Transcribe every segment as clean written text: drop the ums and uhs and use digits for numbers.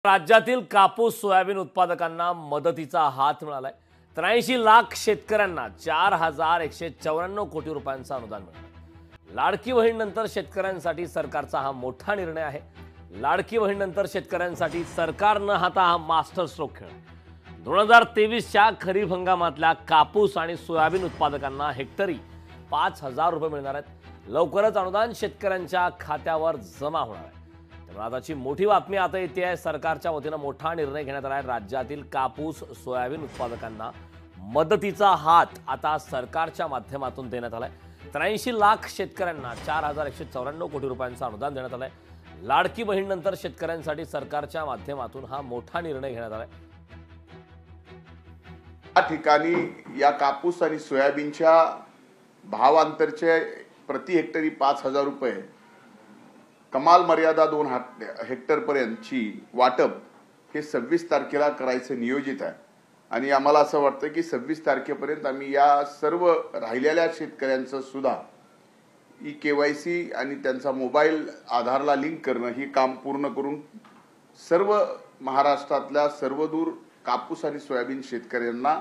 राज्यातील कापूस सोयाबीन उत्पादकांना मदतीचा हात मिळालाय। 83 लाख शेतकऱ्यांना 4194 कोटी रुपयांचं अनुदान मिळालं। लाडकी बहीणनंतर शेतकऱ्यांसाठी सरकारचा हा मोठा निर्णय आहे। लाडकी बहीणनंतर शेतकऱ्यांसाठी सरकारनं हा मास्टर स्ट्रोक खेळला। 2023च्या खरीप हंगामातल्या कापूस आणि सोयाबीन उत्पादकांना हेक्टरी 5000 रुपये मिळणार आहेत। लवकरच अनुदान शेतकऱ्यांच्या खात्यावर जमा होणार आहे। आताची मोठी बातमी आता येते आहे। सरकारच्या वतीनं मोठा निर्णय घेण्यात आला आहे। राज्यातील कापूस सोयाबीन उत्पादकांना मदतीचा हात आता सरकारच्या माध्यमातून देण्यात आलाय। 83 लाख शेतकऱ्यांना 4194 कोटी रुपयांचं अनुदान देण्यात आलंय। लाडकी बहीणनंतर शेतकऱ्यांसाठी सरकारच्या माध्यमातून हा मोठा निर्णय घेण्यात आलाय। या ठिकाणी या कापूस आणि सोयाबीनच्या भावांतरचे प्रति हेक्टरी 5000 रुपये, कमाल मर्यादा 2 हेक्टर पर्यंतची वाटप हे 26 तारखेला करायचं नियोजित आहे। आणि आम्हाला असं वाटतं की 26 तारखेपर्यंत आम्ही या सर्व राहिलेल्या शेतकऱ्यांचं सुद्धा KYC आणि त्यांचा मोबाईल आधारला लिंक करणं हे काम पूर्ण करून सर्व महाराष्ट्रातल्या सर्वदूर कापूस आणि सोयाबीन शेतकऱ्यांना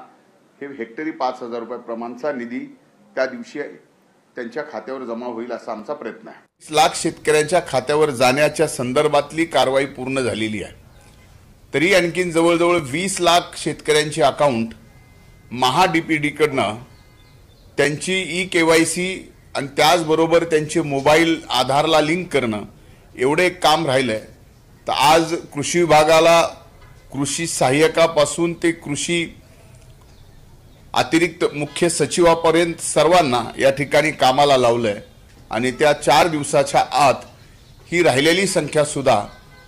हे हेक्टरी 5000 रुपये प्रमाणचा निधी त्या दिवशी त्यांच्या खात्यावर जमा होईल असा आमचा प्रयत्न आहे। लाख शेतकऱ्यांच्या खात्यावर जाण्याच्या संदर्भातली कारवाई पूर्ण झालेली आहे। तरी आणखीन जवळजवळ 20 लाख शेतकऱ्यांचे अकाउंट महाडीपीडी कडनं त्यांची KYC आणि त्याचबरोबर त्यांचे मोबाईल आधारला लिंक करणं एवढे काम राहिलंय। तर आज कृषी विभागाला कृषी सहाय्यकापासून ते कृषी अतिरिक्त मुख्य सचिवापर्यंत सर्वांना या ठिकाणी कामाला लावलंय आणि त्या 4 दिवसाच्या आत ही राहिलेली संख्या सुद्धा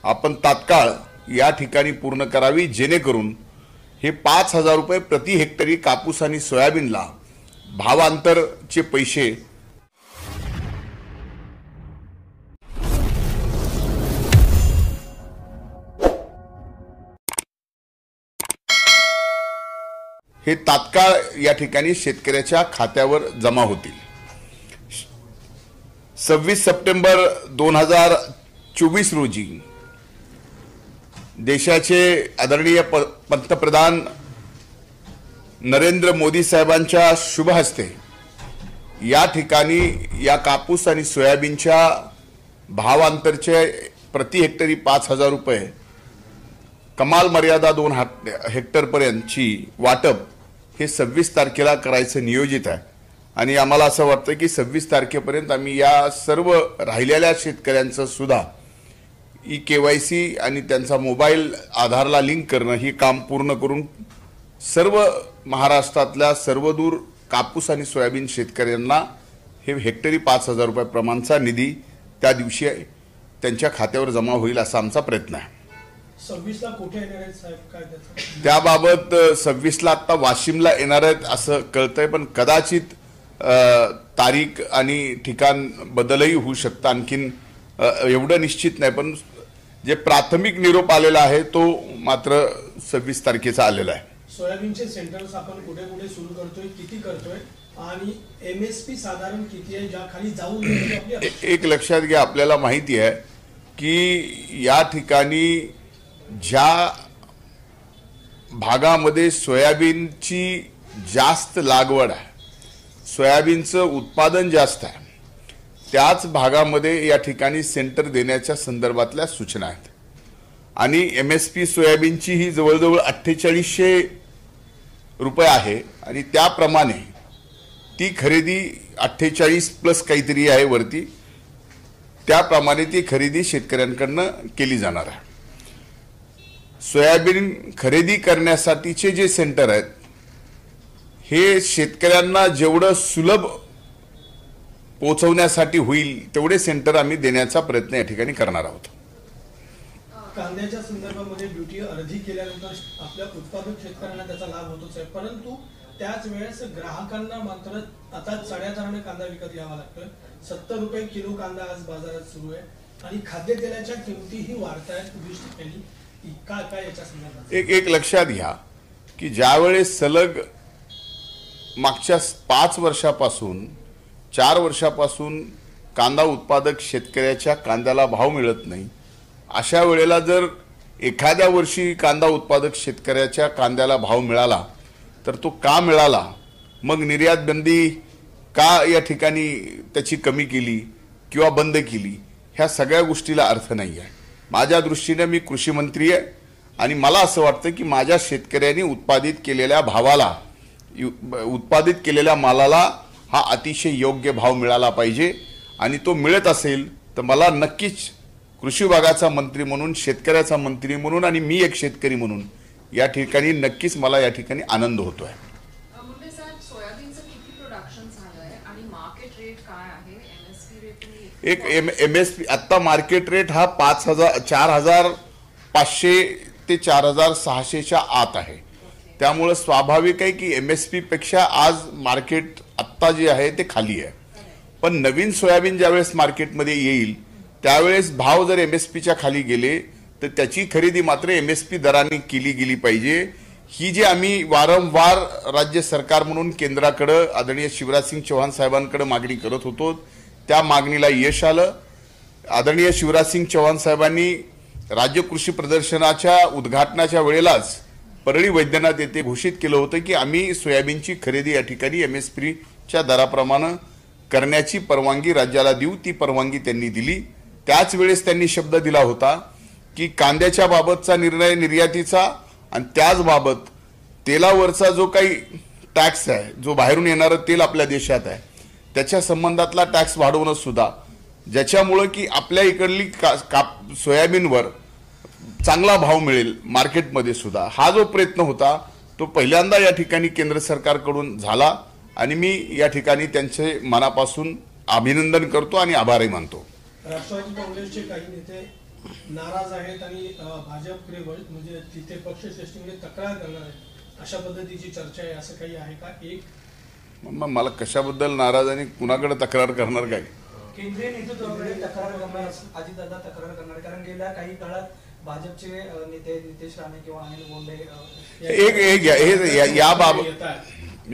आपण तात्काळ या ठिकाणी पूर्ण करावी, जेणेकरून हे 5000 रुपये प्रति हेक्टरी कापूस आणि सोयाबीनला भावांतरचे पैसे हे तात्काळ या ठिकाणी शेतकऱ्याच्या खात्यावर जमा होतील। 26 सप्टेंबर 2024 रोजी देशाचे आदरणीय पंतप्रधान नरेंद्र मोदी साहेबांच्या शुभ हस्ते या ठिकाणी या कापूस आणि सोयाबीनच्या भावांतरचे प्रति हेक्टरी 5000 रुपये, कमाल मर्यादा 2 हेक्टर पर्यंतची वाटप हे 26 तारखेला करायचं नियोजित आहे। आणि आम्हाला असं वाटतं की 26 तारखेपर्यंत आम्ही या सर्व राहिलेल्या शेतकऱ्यांचं सुद्धा KYC आणि त्यांचा मोबाईल आधारला लिंक करणं हे काम पूर्ण करून सर्व महाराष्ट्रातल्या सर्वदूर कापूस आणि सोयाबीन शेतकऱ्यांना हे हेक्टरी 5000 रुपये प्रमाणचा निधी त्या दिवशी त्यांच्या खात्यावर जमा होईल असा आमचा प्रयत्न आहे। 26 ला कुठे येणार आहेत साहेब, काय त्याचं? त्याबाबत 26 ला आता वाशिमला येणार आहेत असं कळतंय, पण कदाचित तारीख आणि ठिकाण बदलही होऊ शकतं। आणखीन एवढं निश्चित नाही, पण जे प्राथमिक निरोप आलेला आहे तो मात्र 26 तारखेचा आलेला आहे। सोयाबीनचे सेंटर्स आपण कुठे कुठे सुरू करतोय, किती करतोय आणि MSP साधारण किती आहे, ज्या खाली जाऊ नये? एक लक्षात घ्या, आपल्याला माहिती आहे की या ठिकाणी ज्या भागामध्ये सोयाबीनची जास्त लागवड आहे, सोयाबीनचं उत्पादन जास्त आहे, त्याच भागामध्ये या ठिकाणी सेंटर देण्याच्या संदर्भातल्या सूचना आहेत। आणि MSP सोयाबीनची ही जवळजवळ 4800 रुपये आहे आणि त्याप्रमाणे ती खरेदी 48 प्लस काहीतरी आहे वरती, त्याप्रमाणे ती खरेदी शेतकऱ्यांकडनं केली जाणार आहे। सोयाबीन खरेदी करण्यासाठीचे जे सेंटर आहेत हे शेतकऱ्यांना जेवढं सुलभ पोहोचवण्यासाठी होईल तेवढे सेंटर आम्ही देण्याचा प्रयत्न या ठिकाणी करणार आहोत। कांद्याच्या संदर्भामध्ये ड्युटी अर्धी केल्यानंतर आपल्या उत्पादक शेतकऱ्यांना त्याचा लाभ होतोच आहे, परंतु त्याच वेळेस ग्राहकांना मात्र आता चढ्या दराने कांदा विकत घ्यावा लागतोय। 70 रुपये किलो कांदा आज बाजारात सुरू आहे आणि खाद्यतेलाच्या किमतीही वाढत आहेत 20%। काय याच्या संदर्भात एक लक्षात घ्या की ज्यावेळेस सलग मागच्या 5 वर्षापासून 4 वर्षापासून कांदा उत्पादक शेतकऱ्याच्या कांद्याला भाव मिळत नाही, अशा वेळेला जर एखाद्या वर्षी कांदा उत्पादक शेतकऱ्याच्या कांद्याला भाव मिळाला तर तो का मिळाला, मग निर्यात बंदी का या ठिकाणी त्याची कमी केली किंवा बंद केली, ह्या सगळ्या गोष्टीला अर्थ नाही आहे. माझ्या दृष्टीने मी कृषी मंत्री आहे आणि मला असं वाटतं की माझ्या शेतकऱ्यांनी उत्पादित केलेल्या उत्पादित केलेल्या मालाला हा अतिशय योग्य भाव मिळाला पाहिजे आणि तो मिळत असेल तर मला नक्कीच कृषी विभागाचा मंत्री म्हणून, शेतकऱ्याचा मंत्री म्हणून आणि मी एक शेतकरी म्हणून या ठिकाणी नक्कीच मला या ठिकाणी आनंद होतोय. मुंडे साहेब, सोयाबीनचं किती प्रोडक्शन झालंय आणि मार्केट रेट काय आहे? एमएसपी रेट तुम्ही एक एमएसपी आता मार्केट रेट हा 4,500 ते 4,600च्या आत आहे. त्यामुळे स्वाभाविक आहे की एमएसपी पेक्षा आज मार्केट आत्ता जे आहे ते खाली आहे. पण नवीन सोयाबीन ज्यावेळेस मार्केटमध्ये येईल त्यावेळेस भाव जर एमएसपीच्या खाली गेले तर त्याची खरेदी मात्र एमएसपी दराने केली गेली पाहिजे. ही जी आम्ही वारंवार राज्य सरकार म्हणून केंद्राकडे आदरणीय शिवराजसिंग चौहान साहेबांकडे मागणी करत होतो, त्या मागणीला यश आलं. आदरणीय शिवराजसिंग चौहान साहेबांनी राज्य कृषी प्रदर्शनाच्या उद्घाटनाच्या वेळेलाच परळी वैद्यनाथ येथे घोषित केलं होतं की आम्ही सोयाबीनची खरेदी या ठिकाणी एमएसपीच्या दराप्रमाणे करण्याची परवानगी राज्याला देऊ. ती परवानगी त्यांनी दिली. त्याच वेळेस त्यांनी शब्द दिला होता की कांद्याच्या बाबतचा निर्णय निर्यातीचा आणि त्याचबाबत तेलावरचा जो काही टॅक्स आहे, जो बाहेरून येणारं तेल आपल्या देशात आहे त्याच्या संबंधातला टॅक्स वाढवणं सुद्धा, ज्याच्यामुळं की आपल्या इकडली सोयाबीनवर चांगला भाव मिळेल मार्केटमध्ये सुद्धा, हा जो प्रयत्न होता तो पहिल्यांदा या ठिकाणी केंद्र सरकारकडून झाला आणि मी या ठिकाणी त्यांचे मनापासून अभिनंदन करतो आणि आभारही मानतो. राष्ट्रवादी काँग्रेसचे काही नेते नाराज आहेत आणि भाजपकडे म्हणजे तिथे पक्षश्रेष्ठीकडे तक्रार करणार आहेत, अशा पद्धतीची चर्चा आहे, असं काही आहे का? एक मग मला कशाबद्दल नाराज आणि कुणाकडे तक्रार करणार काय? केंद्रीय नेतृत्वाकडे तक्रार करणार, अजितदादा तक्रार करणार, कारण गेल्या काही काळात भाजपचे नेते नितेश राणे किंवा अनिल बोंडे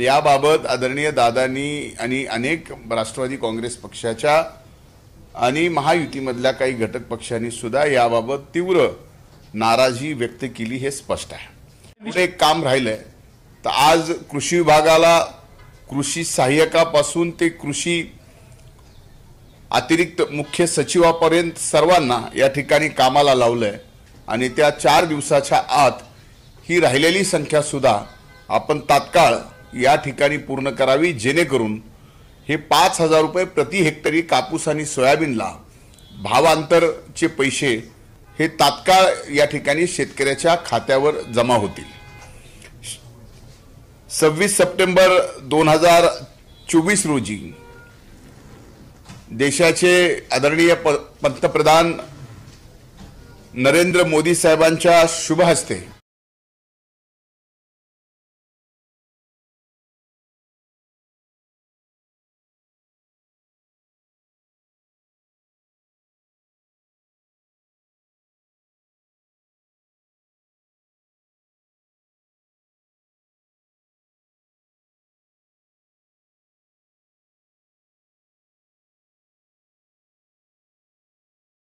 याबाबत आदरणीय दादांनी आणि अनेक राष्ट्रवादी काँग्रेस पक्षाच्या आणि महायुतीमधल्या काही घटक पक्षांनी सुद्धा याबाबत तीव्र नाराजी व्यक्त केली, हे स्पष्ट आहे. एक काम राहिलंय तर आज कृषी विभागाला कृषी सहाय्यकापासून ते कृषी अतिरिक्त मुख्य सचिवापर्यंत सर्वांना या ठिकाणी कामाला लावलंय आणि त्या 4 दिवसाच्या आत ही राहिलेली संख्या सुद्धा आपण तात्काळ या ठिकाणी पूर्ण करावी, जेणेकरून हे 5,000 रुपये प्रति हेक्टरी कापूस आणि सोयाबीनला भावांतरचे पैसे हे तात्काळ या ठिकाणी शेतकऱ्याच्या खात्यावर जमा होतील. 26 सप्टेंबर 2024 रोजी देशाचे आदरणीय पंतप्रधान नरेंद्र मोदी साहेबांच्या शुभ हस्ते